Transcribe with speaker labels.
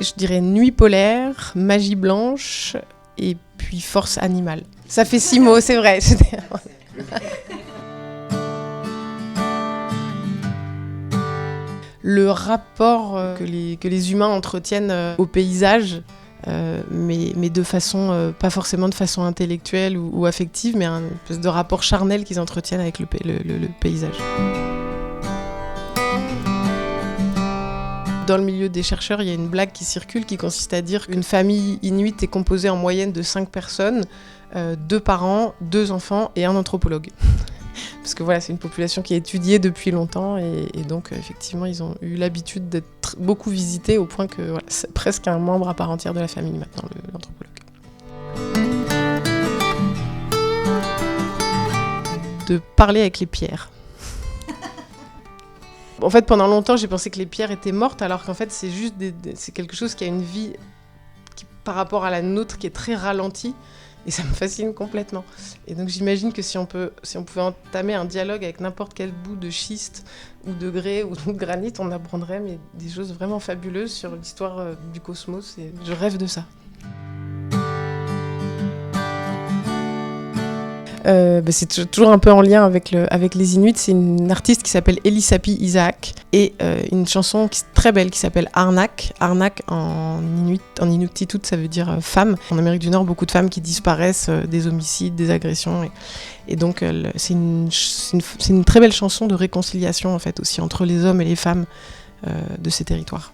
Speaker 1: Je dirais nuit polaire, magie blanche et puis force animale. Ça fait 6 mots, c'est vrai. Le rapport que les humains entretiennent au paysage, mais de façon, pas forcément de façon intellectuelle ou affective, mais un espèce de rapport charnel qu'ils entretiennent avec le paysage. Dans le milieu des chercheurs, il y a une blague qui circule qui consiste à dire qu'une famille inuite est composée en moyenne de 5 personnes, 2 parents, 2 enfants et un anthropologue. Parce que voilà, c'est une population qui est étudiée depuis longtemps et donc effectivement ils ont eu l'habitude d'être beaucoup visités au point que voilà, c'est presque un membre à part entière de la famille maintenant, l'anthropologue. De parler avec les pierres. En fait, pendant longtemps, j'ai pensé que les pierres étaient mortes, alors qu'en fait, c'est juste c'est quelque chose qui a une vie par rapport à la nôtre qui est très ralentie. Et ça me fascine complètement. Et donc j'imagine que si on pouvait entamer un dialogue avec n'importe quel bout de schiste ou de grès ou de granit, on apprendrait des choses vraiment fabuleuses sur l'histoire du cosmos. Et je rêve de ça. C'est toujours un peu en lien avec les Inuits. C'est une artiste qui s'appelle Elisapi Isaac et une chanson très belle qui s'appelle Arnak. Arnak en Inuktitut, ça veut dire femme. En Amérique du Nord, beaucoup de femmes qui disparaissent, des homicides, des agressions. Et donc, c'est une très belle chanson de réconciliation en fait aussi entre les hommes et les femmes de ces territoires.